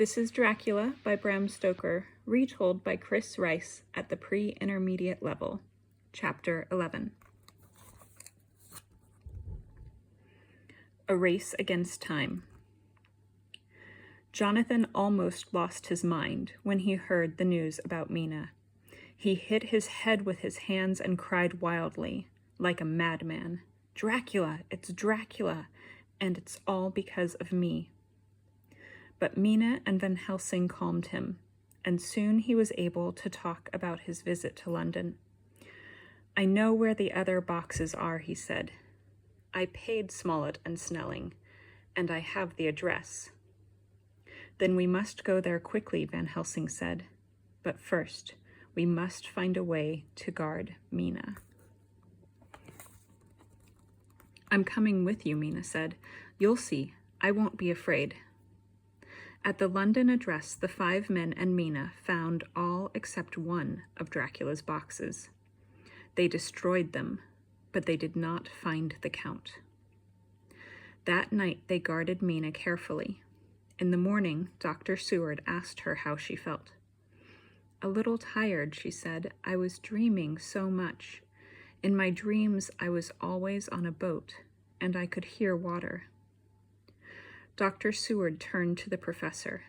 This is Dracula by Bram Stoker, retold by Chris Rice at the pre-intermediate level. Chapter 11. A Race Against Time. Jonathan almost lost his mind when he heard the news about Mina. He hit his head with his hands and cried wildly, like a madman, "Dracula! It's Dracula! And it's all because of me." But Mina and Van Helsing calmed him, and soon he was able to talk about his visit to London. "I know where the other boxes are," he said. "I paid Smollett and Snelling, and I have the address." "Then we must go there quickly," Van Helsing said. "But first, we must find a way to guard Mina." "I'm coming with you," Mina said. "You'll see. I won't be afraid." At the London address, the 5 men and Mina found all except one of Dracula's boxes. They destroyed them, but they did not find the Count. That night they guarded Mina carefully. In the morning, Dr. Seward asked her how she felt. "A little tired," she said. "I was dreaming so much. In my dreams, I was always on a boat, and I could hear water." Dr. Seward turned to the professor.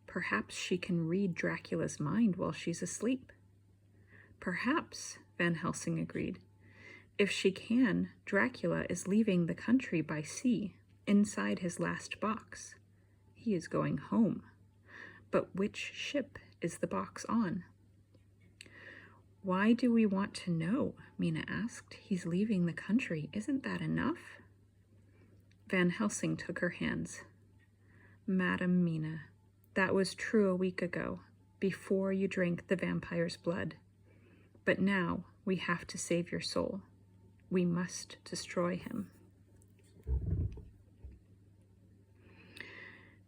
"Perhaps she can read Dracula's mind while she's asleep." "Perhaps," Van Helsing agreed. "If she can, Dracula is leaving the country by sea, inside his last box. He is going home. But which ship is the box on?" "Why do we want to know?" Mina asked. "He's leaving the country. Isn't that enough?" Van Helsing took her hands. "Madam Mina, that was true a week ago, before you drank the vampire's blood. But now we have to save your soul. We must destroy him."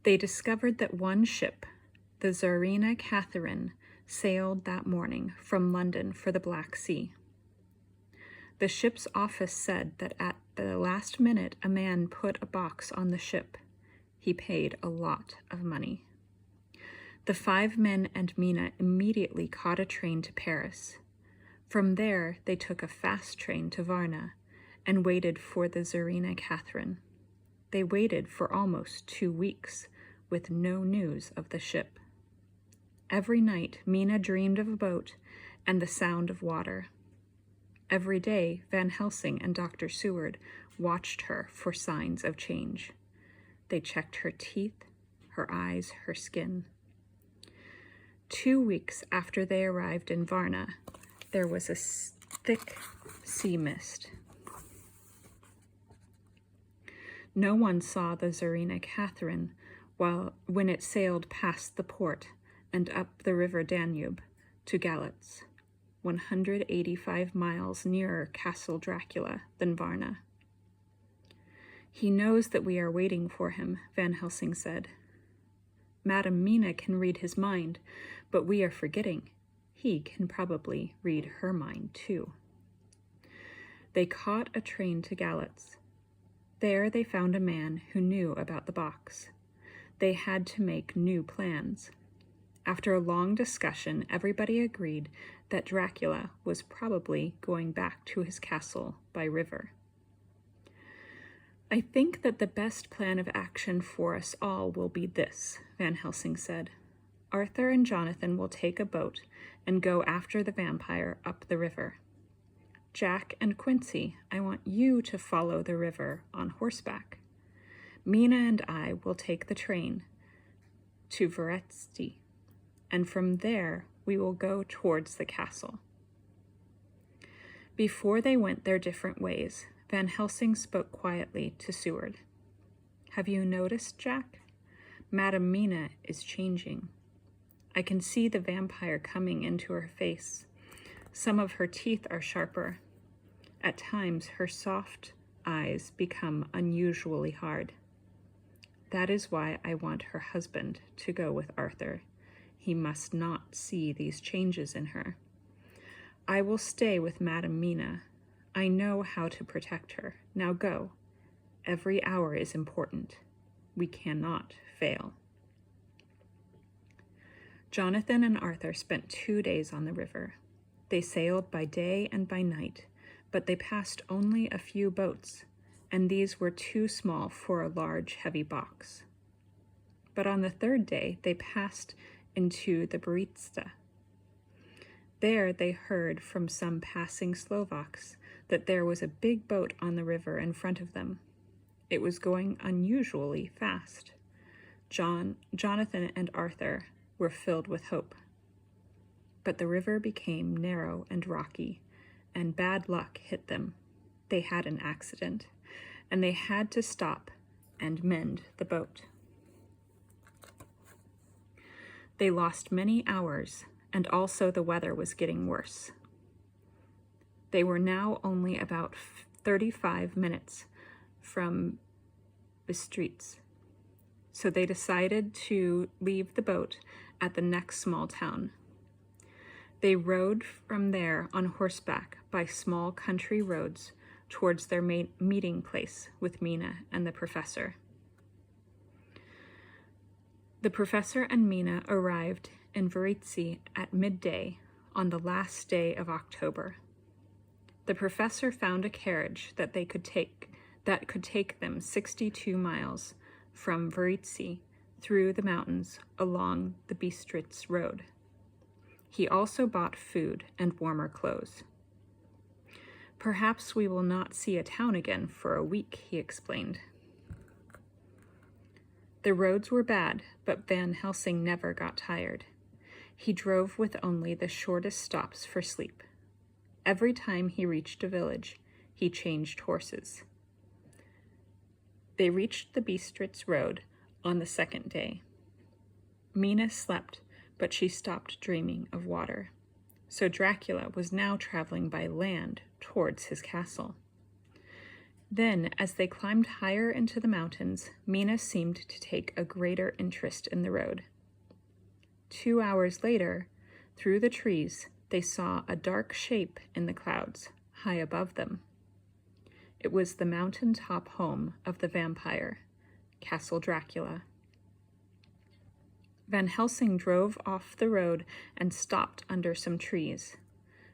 They discovered that one ship, the Tsarina Catherine, sailed that morning from London for the Black Sea. The ship's office said that at the last minute a man put a box on the ship. He paid a lot of money. The 5 men and Mina immediately caught a train to Paris. From there, they took a fast train to Varna and waited for the Tsarina Catherine. They waited for almost 2 weeks with no news of the ship. Every night, Mina dreamed of a boat and the sound of water. Every day, Van Helsing and Dr. Seward watched her for signs of change. They checked her teeth, her eyes, her skin. 2 weeks after they arrived in Varna, there was a thick sea mist. No one saw the Tsarina Catherine when it sailed past the port and up the river Danube to Galatz, 185 miles nearer Castle Dracula than Varna. "He knows that we are waiting for him," Van Helsing said. "Madam Mina can read his mind, but we are forgetting. He can probably read her mind, too." They caught a train to Galatz. There they found a man who knew about the box. They had to make new plans. After a long discussion, everybody agreed that Dracula was probably going back to his castle by river. "I think that the best plan of action for us all will be this," Van Helsing said. "Arthur and Jonathan will take a boat and go after the vampire up the river. Jack and Quincy, I want you to follow the river on horseback. Mina and I will take the train to Veresti, and from there we will go towards the castle." Before they went their different ways, Van Helsing spoke quietly to Seward. "Have you noticed, Jack? Madam Mina is changing. I can see the vampire coming into her face. Some of her teeth are sharper. At times, her soft eyes become unusually hard. That is why I want her husband to go with Arthur. He must not see these changes in her. I will stay with Madam Mina. I know how to protect her. Now go. Every hour is important. We cannot fail." Jonathan and Arthur spent 2 days on the river. They sailed by day and by night, but they passed only a few boats, and these were too small for a large, heavy box. But on the 3rd day they passed into the Britsa. There they heard from some passing Slovaks that there was a big boat on the river in front of them. It was going unusually fast. Jonathan and Arthur were filled with hope. But the river became narrow and rocky, and bad luck hit them. They had an accident, and they had to stop and mend the boat. They lost many hours, and also the weather was getting worse. They were now only about 35 minutes from Bistritz, so they decided to leave the boat at the next small town. They rode from there on horseback by small country roads towards their meeting place with Mina and the professor. The professor and Mina arrived in Varitsi at midday on the last day of October. The professor found a carriage that could take them 62 miles from Varitsi through the mountains along the Bistritz road. He also bought food and warmer clothes. "Perhaps we will not see a town again for a week," he explained. The roads were bad, but Van Helsing never got tired. He drove with only the shortest stops for sleep. Every time he reached a village, he changed horses. They reached the Bistritz road on the 2nd day. Mina slept, but she stopped dreaming of water. So Dracula was now traveling by land towards his castle. Then, as they climbed higher into the mountains, Mina seemed to take a greater interest in the road. 2 hours later, through the trees, they saw a dark shape in the clouds, high above them. It was the mountain-top home of the vampire, Castle Dracula. Van Helsing drove off the road and stopped under some trees.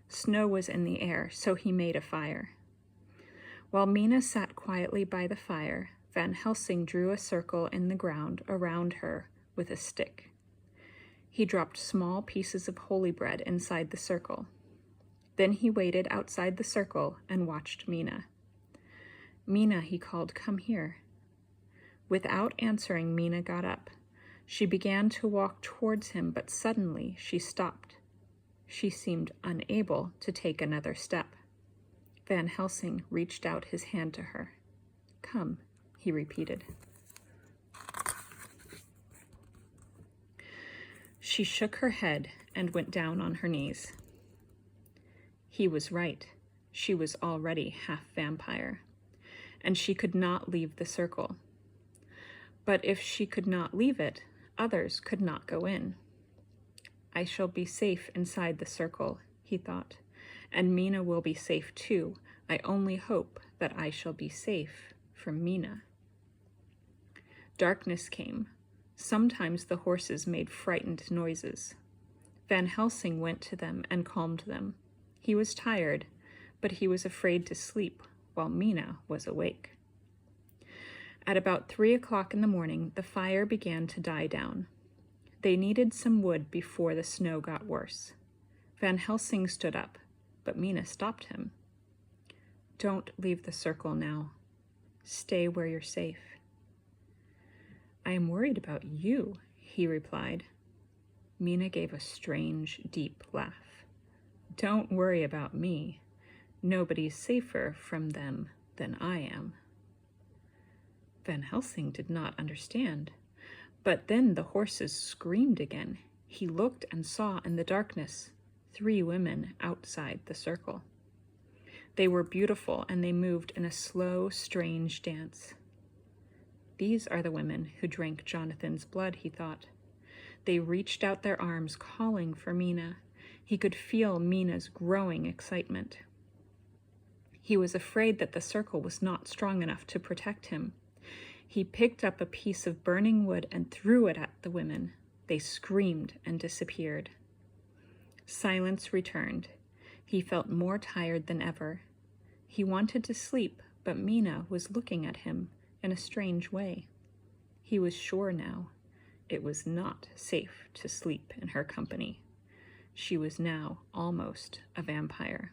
Snow was in the air, so he made a fire. While Mina sat quietly by the fire, Van Helsing drew a circle in the ground around her with a stick. He dropped small pieces of holy bread inside the circle. Then he waited outside the circle and watched Mina. "Mina," he called, "come here." Without answering, Mina got up. She began to walk towards him, but suddenly she stopped. She seemed unable to take another step. Van Helsing reached out his hand to her. "Come," he repeated. She shook her head and went down on her knees. He was right. She was already half vampire, and she could not leave the circle. But if she could not leave it, others could not go in. "I shall be safe inside the circle," he thought, "and Mina will be safe too. I only hope that I shall be safe from Mina." Darkness came. Sometimes the horses made frightened noises. Van Helsing went to them and calmed them. He was tired, but he was afraid to sleep while Mina was awake. At about 3 o'clock in the morning, the fire began to die down. They needed some wood before the snow got worse. Van Helsing stood up, but Mina stopped him. "Don't leave the circle now. Stay where you're safe." "I am worried about you," he replied. Mina gave a strange, deep laugh. "Don't worry about me. Nobody's safer from them than I am." Van Helsing did not understand. But then the horses screamed again. He looked and saw in the darkness 3 women outside the circle. They were beautiful, and they moved in a slow, strange dance. "These are the women who drank Jonathan's blood," he thought. They reached out their arms, calling for Mina. He could feel Mina's growing excitement. He was afraid that the circle was not strong enough to protect him. He picked up a piece of burning wood and threw it at the women. They screamed and disappeared. Silence returned. He felt more tired than ever. He wanted to sleep, but Mina was looking at him in a strange way. He was sure now it was not safe to sleep in her company. She was now almost a vampire.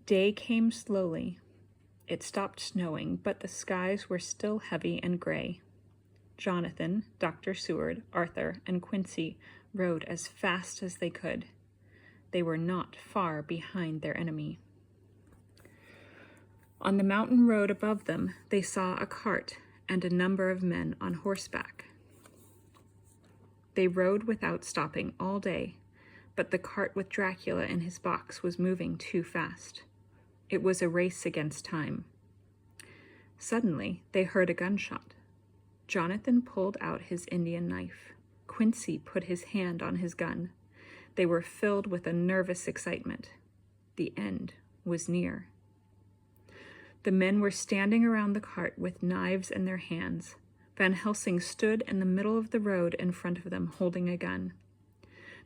Day came slowly. It stopped snowing, but the skies were still heavy and gray. Jonathan, Dr. Seward, Arthur, and Quincy rode as fast as they could. They were not far behind their enemy. On the mountain road above them, they saw a cart and a number of men on horseback. They rode without stopping all day, but the cart with Dracula in his box was moving too fast. It was a race against time. Suddenly, they heard a gunshot. Jonathan pulled out his Indian knife. Quincy put his hand on his gun. They were filled with a nervous excitement. The end was near. The men were standing around the cart with knives in their hands. Van Helsing stood in the middle of the road in front of them, holding a gun.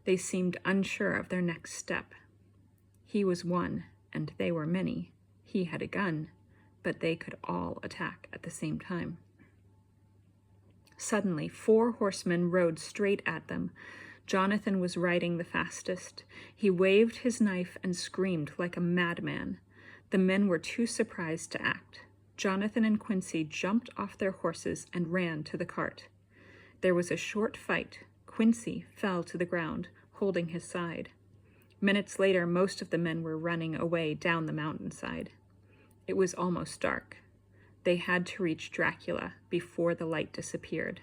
They seemed unsure of their next step. He was one, and they were many. He had a gun, but they could all attack at the same time. Suddenly, 4 horsemen rode straight at them. Jonathan was riding the fastest. He waved his knife and screamed like a madman. The men were too surprised to act. Jonathan and Quincy jumped off their horses and ran to the cart. There was a short fight. Quincy fell to the ground, holding his side. Minutes later, most of the men were running away down the mountainside. It was almost dark. They had to reach Dracula before the light disappeared.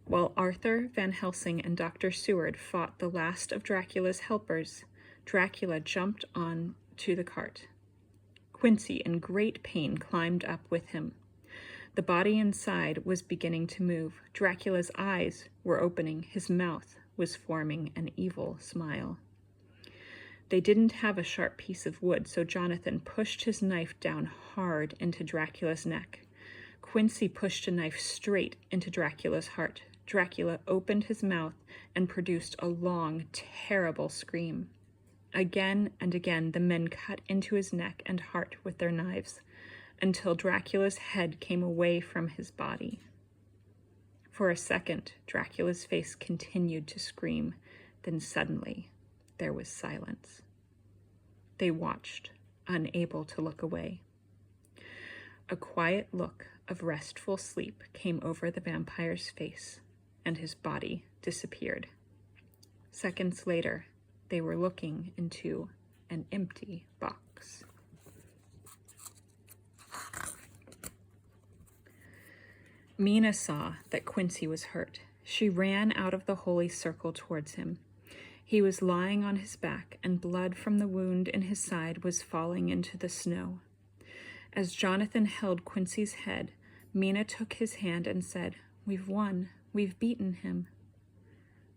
While Arthur, Van Helsing, and Dr. Seward fought the last of Dracula's helpers, Dracula jumped on to the cart. Quincy, in great pain, climbed up with him. The body inside was beginning to move. Dracula's eyes were opening. His mouth was forming an evil smile. They didn't have a sharp piece of wood, so Jonathan pushed his knife down hard into Dracula's neck. Quincy pushed a knife straight into Dracula's heart. Dracula opened his mouth and produced a long, terrible scream. Again and again, the men cut into his neck and heart with their knives, until Dracula's head came away from his body. For a second, Dracula's face continued to scream. Then suddenly, there was silence. They watched, unable to look away. A quiet look of restful sleep came over the vampire's face, and his body disappeared. Seconds later, they were looking into an empty box. Mina saw that Quincy was hurt. She ran out of the holy circle towards him. He was lying on his back, and blood from the wound in his side was falling into the snow. As Jonathan held Quincy's head, Mina took his hand and said, "We've won. We've beaten him."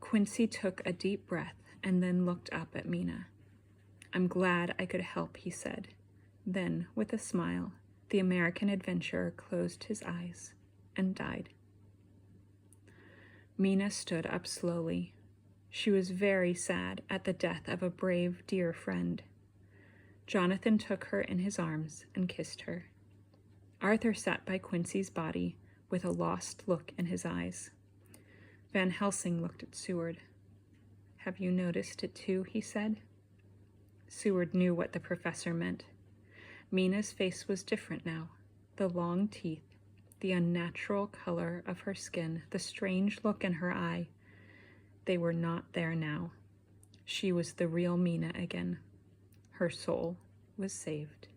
Quincy took a deep breath and then looked up at Mina. "I'm glad I could help," he said. Then, with a smile, the American adventurer closed his eyes and died. Mina stood up slowly. She was very sad at the death of a brave, dear friend. Jonathan took her in his arms and kissed her. Arthur sat by Quincy's body with a lost look in his eyes. Van Helsing looked at Seward. "Have you noticed it too?" he said. Seward knew what the professor meant. Mina's face was different now. The long teeth, the unnatural color of her skin, the strange look in her eye. They were not there now. She was the real Mina again. Her soul was saved.